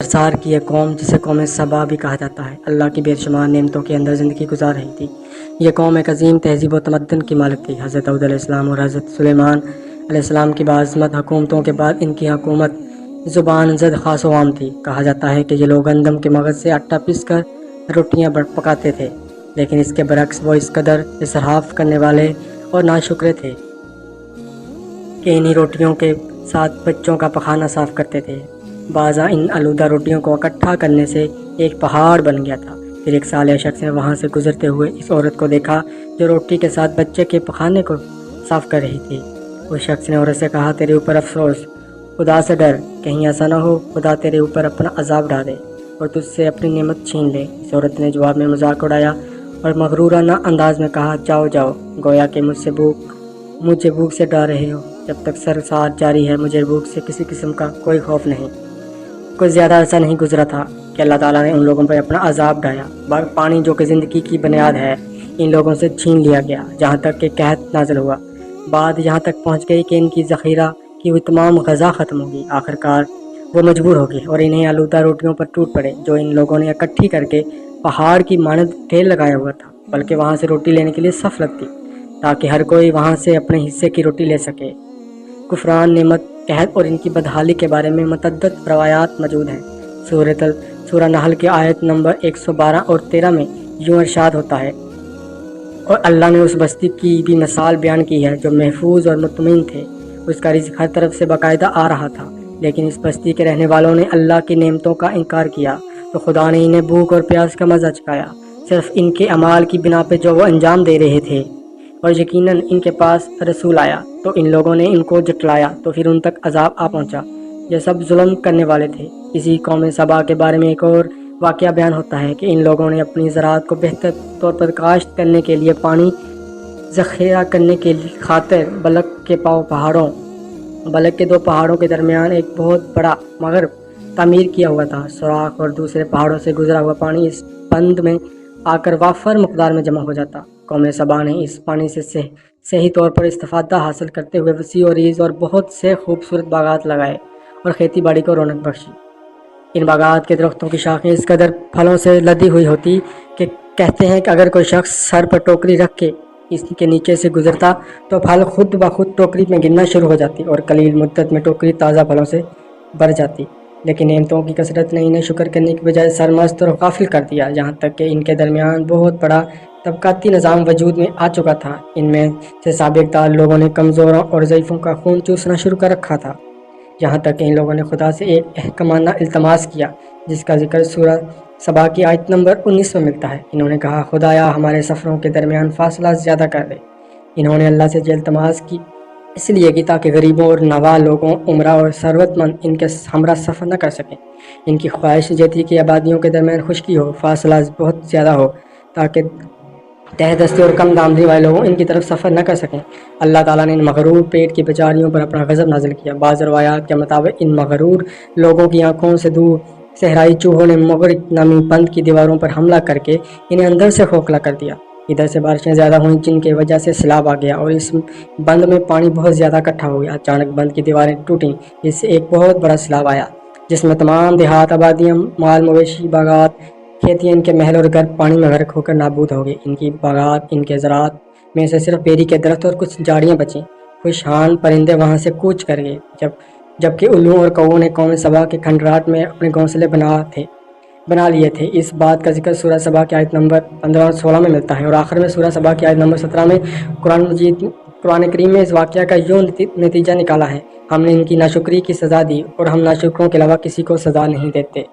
ابصار کی ایک قوم جسے قوم سبا بھی کہا جاتا ہے اللہ کی بے شمار نعمتوں کے اندر زندگی گزار رہی تھی۔ یہ قوم ایک عظیم تہذیب و تمدن کی مالک تھی۔ حضرت داؤد علیہ السلام اور حضرت سلیمان علیہ السلام کی باعظمت حکومتوں کے بعد ان کی حکومت زبان زد خاص و عام تھی۔ کہا جاتا ہے کہ یہ لوگ گندم کے مغز سے آٹا پیس کر روٹیاں پکاتے تھے، لیکن اس کے برعکس وہ اس قدر اسراف کرنے والے اور ناشکرے تھے کہ انہی روٹیوں کے ساتھ بچوں کا پخانہ صاف کرتے تھے۔ بعض ان آلودہ روٹیوں کو اکٹھا کرنے سے ایک پہاڑ بن گیا تھا۔ پھر ایک صالح شخص نے وہاں سے گزرتے ہوئے اس عورت کو دیکھا جو روٹی کے ساتھ بچے کے پخانے کو صاف کر رہی تھی۔ اس شخص نے عورت سے کہا، تیرے اوپر افسوس، خدا سے ڈر، کہیں ایسا نہ ہو خدا تیرے اوپر اپنا عذاب ڈالے اور تجھ سے اپنی نعمت چھین لے۔ اس عورت نے جواب میں مذاق اڑایا اور مغرورانہ انداز میں کہا، جاؤ جاؤ، گویا کہ مجھے بھوک سے ڈر رہے ہو۔ جب تک سرسات جاری ہے مجھے بھوک سے کسی قسم کا کوئی خوف نہیں۔ کچھ زیادہ عرصہ نہیں گزرا تھا کہ اللہ تعالیٰ نے ان لوگوں پر اپنا عذاب ڈالا۔ پانی جو کہ زندگی کی بنیاد ہے ان لوگوں سے چھین لیا گیا، جہاں تک کہ قحط نازل ہوا۔ بات یہاں تک پہنچ گئی کہ ان کی ذخیرہ کی وہ تمام غذا ختم ہوگی۔ آخرکار وہ مجبور ہو گئے اور انہیں آلودہ روٹیوں پر ٹوٹ پڑے جو ان لوگوں نے اکٹھی کر کے پہاڑ کی مانند ڈھیر لگایا ہوا تھا، بلکہ وہاں سے روٹی لینے کے لیے صف لگتی تاکہ ہر کوئی وہاں سے اپنے حصے کی روٹی لے سکے۔ کفران نعمت، قحط اور ان کی بدحالی کے بارے میں متعدد روایات موجود ہیں۔ سورہ نحل کے آیت نمبر 112 اور 13 میں یوں ارشاد ہوتا ہے، اور اللہ نے اس بستی کی بھی مثال بیان کی ہے جو محفوظ اور مطمئن تھے، اس کا رزق ہر طرف سے باقاعدہ آ رہا تھا، لیکن اس بستی کے رہنے والوں نے اللہ کی نعمتوں کا انکار کیا تو خدا نے انہیں بھوک اور پیاس کا مزہ چکھایا، صرف ان کے اعمال کی بنا پہ جو وہ انجام دے رہے تھے۔ اور یقیناً ان کے پاس رسول آیا تو ان لوگوں نے ان کو جھٹلایا تو پھر ان تک عذاب آ پہنچا۔ یہ سب ظلم کرنے والے تھے۔ اسی قوم سبا کے بارے میں ایک اور واقعہ بیان ہوتا ہے کہ ان لوگوں نے اپنی زراعت کو بہتر طور پر کاشت کرنے کے لیے پانی ذخیرہ کرنے کے خاطر بلک کے دو پہاڑوں کے درمیان ایک بہت بڑا مغرب تعمیر کیا ہوا تھا۔ سوراخ اور دوسرے پہاڑوں سے گزرا ہوا پانی اس بند میں آ کر وافر مقدار میں جمع ہو جاتا۔ قوم سبا نے اس پانی سے صحیح طور پر استفادہ حاصل کرتے ہوئے وسیع و عریض اور بہت سے خوبصورت باغات لگائے اور کھیتی باڑی کو رونق بخشی۔ ان باغات کے درختوں کی شاخیں اس قدر پھلوں سے لدی ہوئی ہوتی کہ کہتے ہیں کہ اگر کوئی شخص سر پر ٹوکری رکھ کے اس کے نیچے سے گزرتا تو پھل خود بخود ٹوکری میں گرنا شروع ہو جاتی اور قلیل مدت میں ٹوکری تازہ پھلوں سے بھر جاتی۔ لیکن نعمتوں کی کثرت نے انہیں شکر کرنے کی بجائے سرمست اور غافل کر دیا، جہاں تک کہ ان کے درمیان بہت بڑا طبقاتی نظام وجود میں آ چکا تھا۔ ان میں سے سابقدار لوگوں نے کمزوروں اور ضعیفوں کا خون چوسنا شروع کر رکھا تھا، یہاں تک کہ ان لوگوں نے خدا سے ایک احکامانہ التماس کیا جس کا ذکر سورہ سبا کی آیت نمبر 19 میں ملتا ہے۔ انہوں نے کہا، خدایا ہمارے سفروں کے درمیان فاصلہ زیادہ کر دے۔ انہوں نے اللہ سے یہ التماس کی اس لیے کہ تاکہ غریبوں اور نواں لوگوں، عمرہ اور ثروت مند ان کے ہمراہ سفر نہ کر سکیں۔ ان کی خواہش یہ تھی کہ آبادیوں کے درمیان خشکی ہو، فاصلہ بہت زیادہ ہو تاکہ تہ دستی اور کم دامدی والے لوگ ان کی طرف سفر نہ کر سکیں۔ اللہ تعالیٰ نے ان مغرور پیٹ کی بیچاریوں پر اپنا غضب نازل کیا۔ بعض روایات کے مطابق ان مغرور لوگوں کی آنکھوں سے دور صحرائی چوہوں نے مغرق نامی بند کی دیواروں پر حملہ کر کے انہیں اندر سے کھوکھلا کر دیا۔ ادھر سے بارشیں زیادہ ہوئیں جن کی وجہ سے سیلاب آ گیا اور اس بند میں پانی بہت زیادہ اکٹھا ہو گیا۔ اچانک بند کی دیواریں ٹوٹیں، اس سے ایک بہت بڑا سیلاب آیا جس میں تمام دیہات، آبادیاں، مال مویشی، باغات، کھیتیاں، ان کے محل اور گھر پانی میں غرق ہو کر نابود ہو گئے۔ ان کی باغات، ان کے زراعت میں سے صرف بیری کے درخت اور کچھ جھاڑیاں بچیں۔ خوشحال پرندے وہاں سے کوچ کر گئے، جبکہ الو اور کووں نے قوم سبا کے کھنڈرات میں اپنے گھونسلے بنا لیے تھے۔ اس بات کا ذکر سورہ سبا کی آیت نمبر 15 اور 16 میں ملتا ہے، اور آخر میں سورہ سبا کی آیت نمبر 17 میں قرآن کریم میں اس واقعہ کا یوں نتیجہ نکالا ہے، ہم نے ان کی ناشکری کی سزا دی اور ہم ناشکروں کے علاوہ کسی کو سزا نہیں دیتے۔